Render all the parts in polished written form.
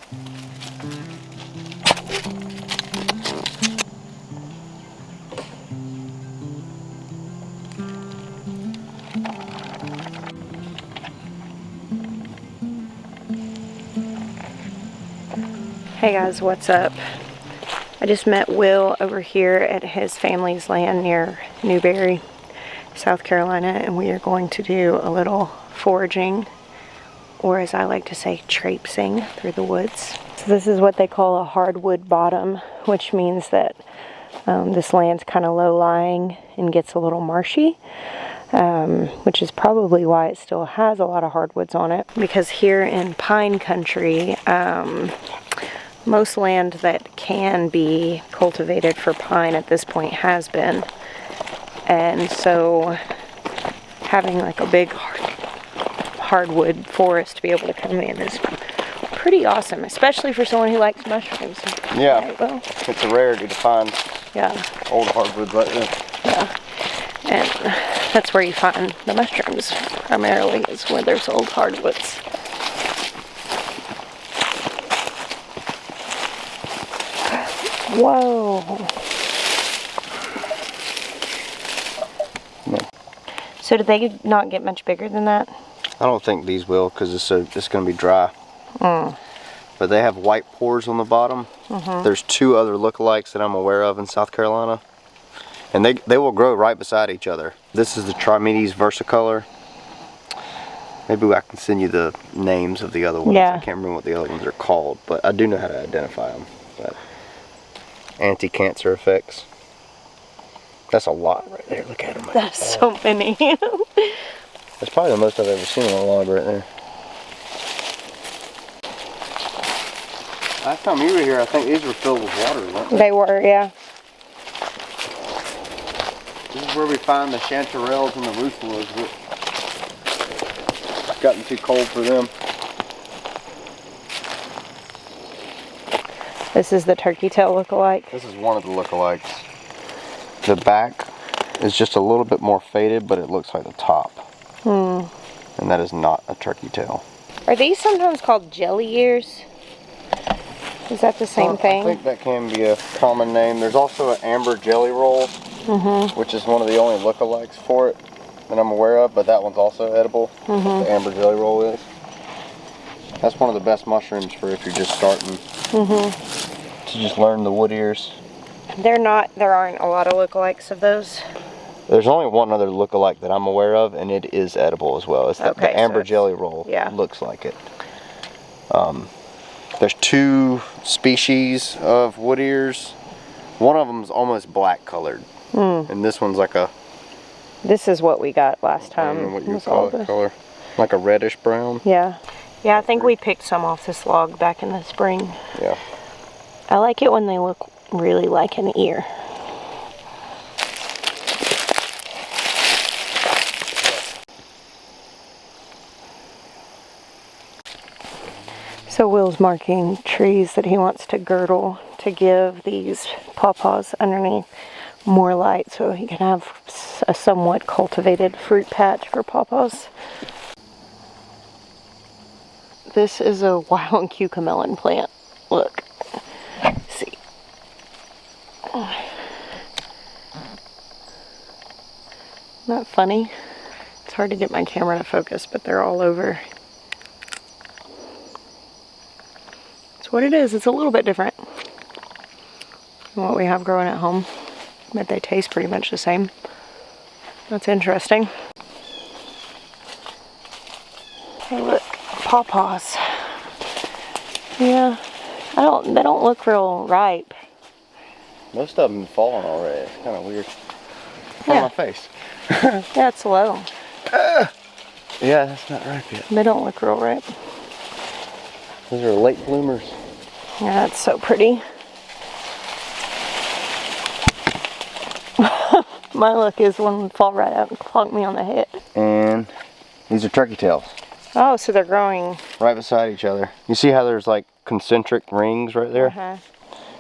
Hey guys, what's up? I just met Will over here at his family's land near Newberry, South Carolina, and we are going to do a little foraging, or as I like to say, traipsing through the woods. So this is what they call a hardwood bottom, which means that this land's kind of low-lying and gets a little marshy, which is probably why it still has a lot of hardwoods on it, because here in pine country, most land that can be cultivated for pine at this point has been. And so having like a big hardwood forest to be able to come in is pretty awesome, especially for someone who likes mushrooms. Yeah, right, well, it's a rarity to find old hardwoods like this. Yeah, and that's where you find the mushrooms primarily, is where there's old hardwoods. Whoa. No. So did they not get much bigger than that? I don't think these will, because it's going to be dry. But they have white pores on the bottom. There's two other lookalikes that I'm aware of in South Carolina. And they will grow right beside each other. This is the Trimedes versicolor. Maybe I can send you the names of the other ones. Yeah. I can't remember what the other ones are called, but I do know how to identify them. But anti-cancer effects. That's a lot right there. Look at them. That's so many. That's probably the most I've ever seen on a log right there. Last time you were here, I think these were filled with water, weren't they? They were, yeah. This is where we find the chanterelles and the rootswoods. It's gotten too cold for them. This is the turkey tail lookalike. This is one of the lookalikes. The back is just a little bit more faded, but it looks like the top. And that is not a turkey tail. Are these sometimes called jelly ears? Is that the same thing? I think that can be a common name. There's also an amber jelly roll, which is one of the only lookalikes for it that I'm aware of, but that one's also edible. The amber jelly roll is. That's one of the best mushrooms for if you're just starting to just learn the wood ears. There aren't a lot of lookalikes of those. There's only one other lookalike that I'm aware of, and it is edible as well. It's the amber jelly roll. Yeah. Looks like it. There's two species of wood ears. One of them is almost black colored, and this one's like a. This is what we got last time. I don't know what you call it, color. Like a reddish brown. Yeah. Yeah, I think we picked some off this log back in the spring. Yeah. I like it when they look really like an ear. So Will's marking trees that he wants to girdle to give these pawpaws underneath more light so he can have a somewhat cultivated fruit patch for pawpaws. This is a wild cucamelon plant. Look. See. Isn't that funny? It's hard to get my camera to focus, but they're all over. It's what it is. It's a little bit different than what we have growing at home, but they taste pretty much the same. That's interesting. Hey, look. Pawpaws. Yeah, they don't look real ripe. Most of them have fallen already. It's kind of weird. Yeah. On my face. Yeah, it's low. Yeah, that's not ripe yet. They don't look real ripe. Those are late bloomers. Yeah, that's so pretty. My luck is one would fall right out and clunk me on the head. And these are turkey tails. Oh, so they're growing right beside each other. You see how there's like concentric rings right there?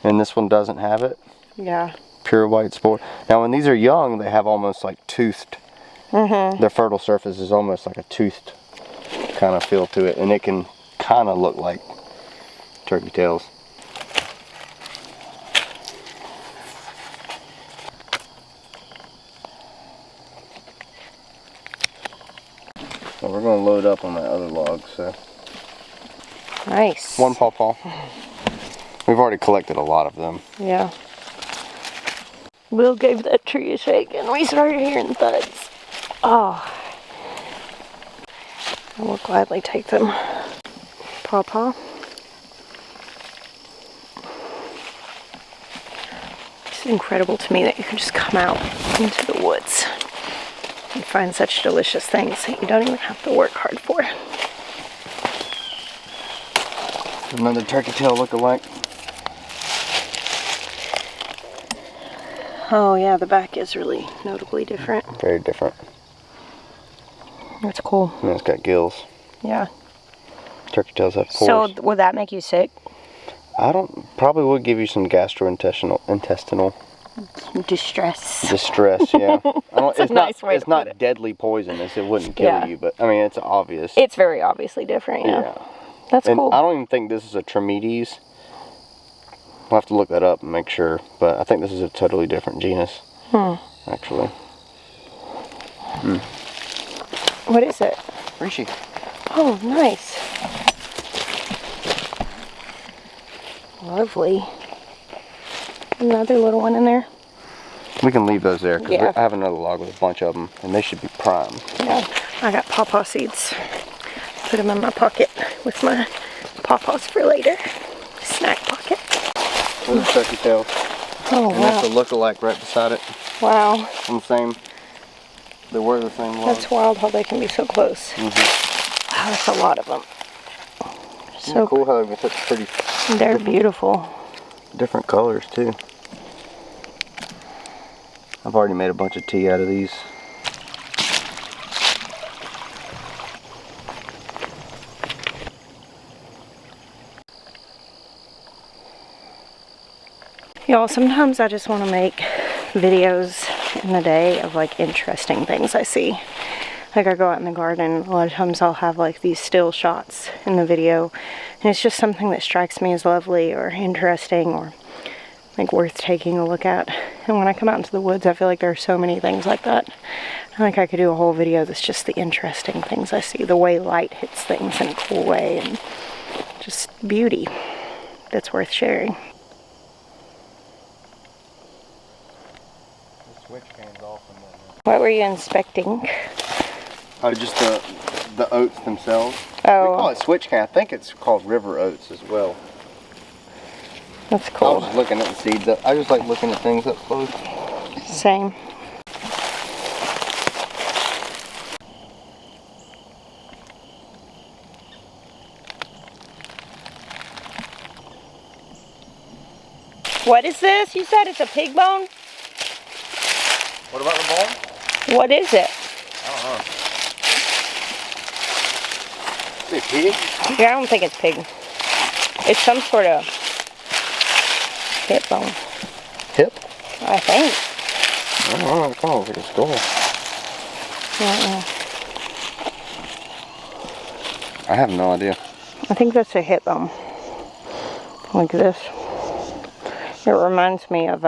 And this one doesn't have it? Yeah. Pure white spore. Now when these are young, they have almost like toothed. Their fertile surface is almost like a toothed kind of feel to it. And it can kind of look like turkey tails. Well, we're going to load up on that other log, so. Nice. One pawpaw. We've already collected a lot of them. Yeah. Will gave that tree a shake and we started hearing thuds. Oh. I will gladly take them. Pawpaw. It's incredible to me that you can just come out into the woods and find such delicious things that you don't even have to work hard for. Another turkey tail look-alike. Oh yeah, the back is really notably different. Very different. That's cool. And it's got gills. Yeah. Turkey tails have pores. So would that make you sick? Probably would give you some intestinal Distress. Yeah. It's nice way to it's put not it. deadly poisonous. It wouldn't kill you, but I mean, it's obvious. It's very obviously different, yeah. That's and cool. I don't even think this is a Trametes. We'll have to look that up and make sure, but I think this is a totally different genus. Actually. What is it? Reishi. Oh, nice. Lovely. Another little one in there. We can leave those there because Yeah. I have another log with a bunch of them, and they should be prime. Yeah, I got pawpaw seeds. Put them in my pocket with my pawpaws for later. Snack pocket. Those are turkey tails. Oh, And wow. that's a look-alike right beside it. Wow. From the same. They were the same log. That's wild how they can be so close. Wow, that's a lot of them. So cool how they're such pretty. They're beautiful. Different colors too. I've already made a bunch of tea out of these. Y'all, sometimes I just want to make videos in the day of like interesting things I see. Like I go out in the garden, a lot of times I'll have like these still shots in the video, and it's just something that strikes me as lovely or interesting or like worth taking a look at. And when I come out into the woods, I feel like there are so many things like that. I think I could do a whole video that's just the interesting things I see, the way light hits things in a cool way, and just beauty that's worth sharing. What were you inspecting? Oh, just the oats themselves. Oh. We call it switch cane. I think it's called river oats as well. That's I was cool. just looking at the seeds. I just like looking at things up close. Same. What is this? You said it's a pig bone? What about the bone? What is it? I don't know. Is it pig? Yeah, I don't think it's pig. It's some sort of hip bone, Hip? I think. I don't know. It kind of looks like a skull. I have no idea. I think that's a hip bone. Like this. It reminds me of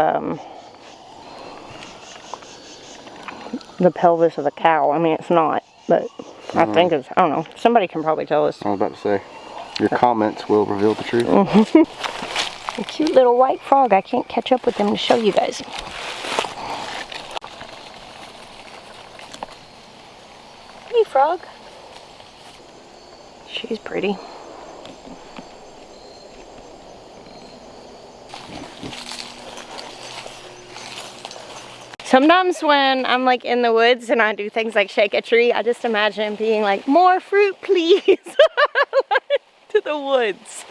the pelvis of a cow. I mean, it's not, but I think it's, I don't know. Somebody can probably tell us. I was about to say, your comments will reveal the truth. A cute little white frog. I can't catch up with them to show you guys. Hey, frog. She's pretty. Sometimes when I'm like in the woods and I do things like shake a tree, I just imagine being like, more fruit, please. To the woods.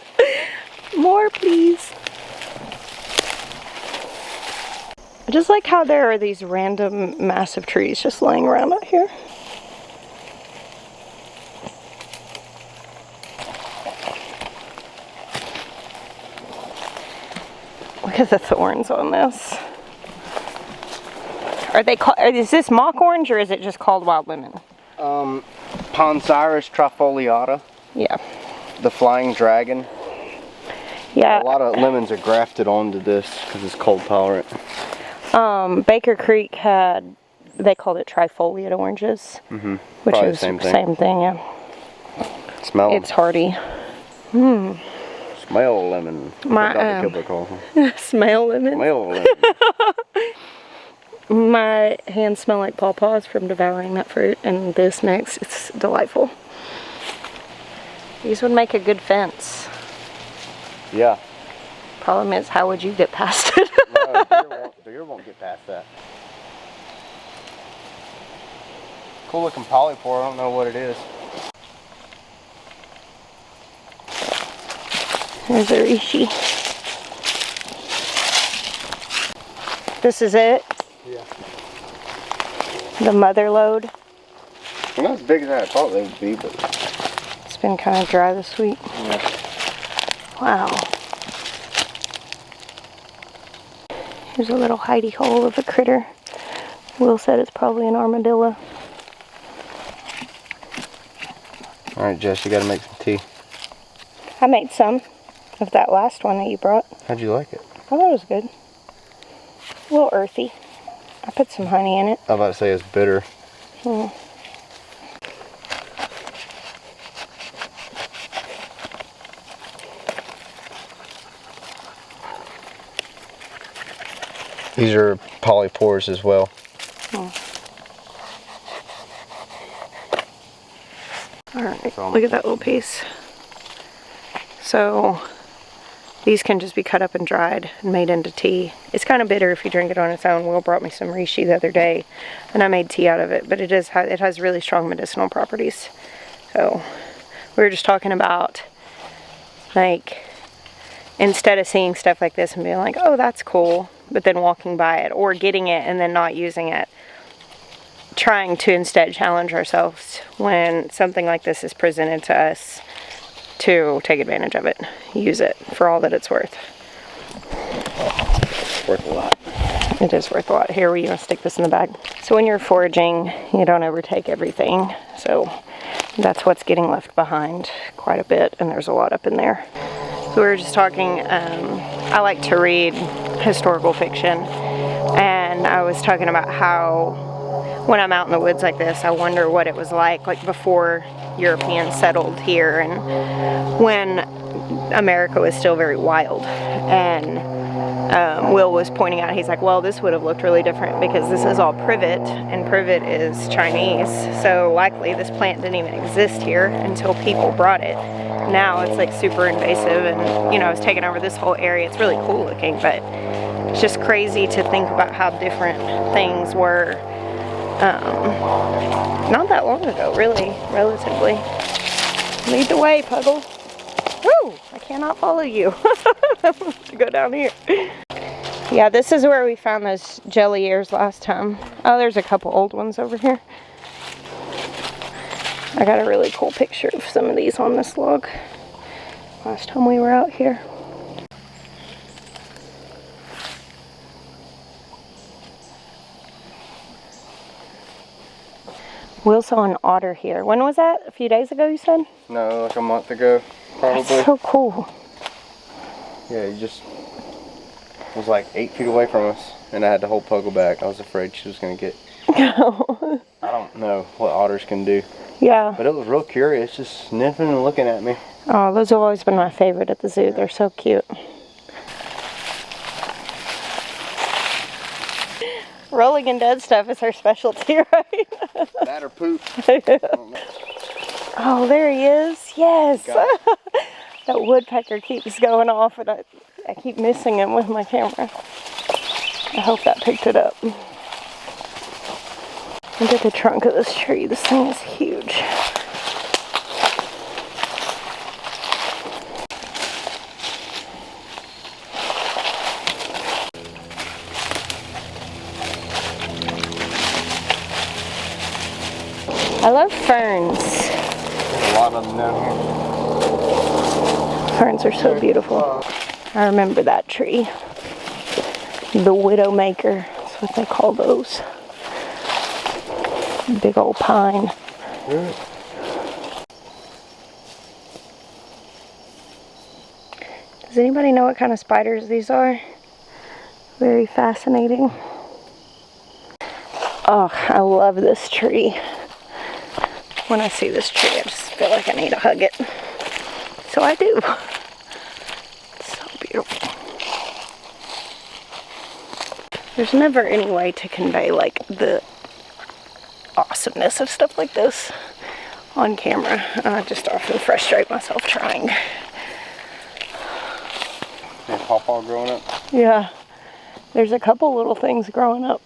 More, please. I just like how there are these random massive trees just laying around out here. Look at the thorns on this. Are they called, is this mock orange or is it just called wild lemon? Ponsyrus trifoliata, Yeah. the flying dragon. Yeah. A lot of lemons are grafted onto this because it's cold tolerant. Baker Creek had, they called it trifoliate oranges, which Probably is the same thing. Yeah. Smell 'em. It's hardy. Smell lemon. My, Dr. Kilber calls them. Smell lemon. Smell lemon. My hands smell like pawpaws from devouring that fruit, and this mix, it's delightful. These would make a good fence. Yeah. Problem is, how would you get past it? No, deer won't get past that. Cool looking polypore, I don't know what it is. There's a reishi. This is it? Yeah. The mother load. They're not as big as I thought they would be, but It's been kind of dry this week. yeah. Wow. Here's a little hidey hole of a critter. Will said it's probably an armadillo. Alright, Jess, you gotta make some tea. I made some of that last one that you brought. How'd you like it? I thought it was good. A little earthy. I put some honey in it. I was about to say it's bitter. These are polypores as well. Alright, look at that little piece. So, these can just be cut up and dried and made into tea. It's kind of bitter if you drink it on its own. Will brought me some reishi the other day, and I made tea out of it, but it has really strong medicinal properties. So, we were just talking about, like, instead of seeing stuff like this and being like, oh, that's cool, but then walking by it, or getting it and then not using it, trying to instead challenge ourselves when something like this is presented to us to take advantage of it, use it for all that it's worth. It's worth a lot. It is worth a lot. Here, we want to stick this in the bag. So when you're foraging, you don't overtake everything. So that's what's getting left behind quite a bit, and there's a lot up in there. So we were just talking, I like to read historical fiction, and I was talking about how when I'm out in the woods like this, I wonder what it was like before Europeans settled here and when America was still very wild. And Will was pointing out, he's like, well, this would have looked really different because this is all privet, and privet is Chinese, so likely this plant didn't even exist here until people brought it. Now it's like super invasive, and you know, it's taken over this whole area. It's really cool looking, but it's just crazy to think about how different things were not that long ago, really, relatively. Lead the way, Puggle. Woo! I cannot follow you. I have to go down here. Yeah, this is where we found those jelly ears last time. Oh, there's a couple old ones over here. I got a really cool picture of some of these on this log last time we were out here. Will saw an otter here. When was that? A few days ago, you said? No, like a month ago, probably. That's so cool. Yeah, he just was like 8 feet away from us, and I had to hold Puggle back. I was afraid she was going to get... I don't know what otters can do. Yeah. But it was real curious, just sniffing and looking at me. Oh, those have always been my favorite at the zoo. They're so cute. Rolling in dead stuff is her specialty, right? That or poop. Oh, there he is. Yes. That woodpecker keeps going off, and I keep missing him with my camera. I hope that picked it up. Look at the trunk of this tree. This thing is huge. I love ferns. There's a lot of them down here. Ferns are so beautiful. I remember that tree. The widowmaker. That's what they call those. Big old pine. Does anybody know what kind of spiders these are? Very fascinating. Oh, I love this tree. When I see this tree, I just feel like I need to hug it. So I do. It's so beautiful. There's never any way to convey like the awesomeness of stuff like this on camera. I just often frustrate myself trying. Is pawpaw growing up? Yeah. There's a couple little things growing up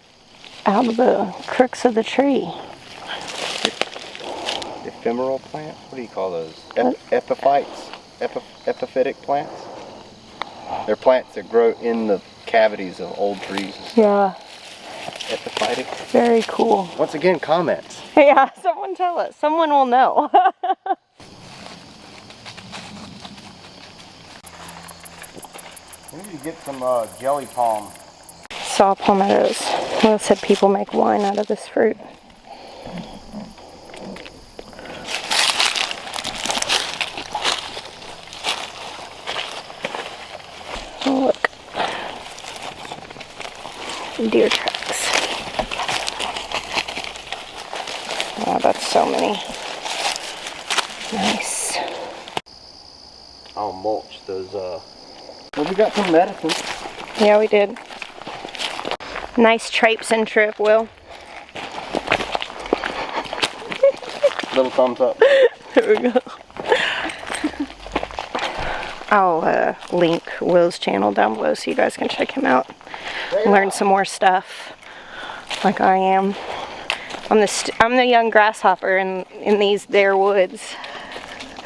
out of the crooks of the tree. Ephemeral plants? What do you call those? Epiphytes? Epiphytic plants? They're plants that grow in the cavities of old trees. Yeah. Epiphytic. Very cool. Once again, comments. Yeah, someone tell us. Someone will know. We need to get some jelly palm. Saw palmettos. Will said people make wine out of this fruit. Oh, look. Deer tracks. Oh, that's so many. Nice. I'll mulch those, well, we got some medicine. Yeah, we did. Nice traipsing trip, Will. Little thumbs up. There we go. I'll link Will's channel down below so you guys can check him out. Learn some more stuff like I am. I'm the young grasshopper in these there woods.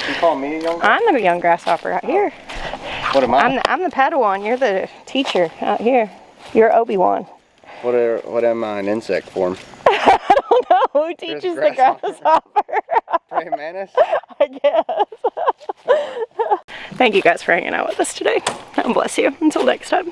You call me a young grasshopper? I'm the young grasshopper out here. What am I? I'm the Padawan. You're the teacher out here. You're Obi-Wan. What am I, an insect form? I don't know. Who teaches the grasshopper? Praying mantis? I guess. Thank you guys for hanging out with us today. And bless you. Until next time.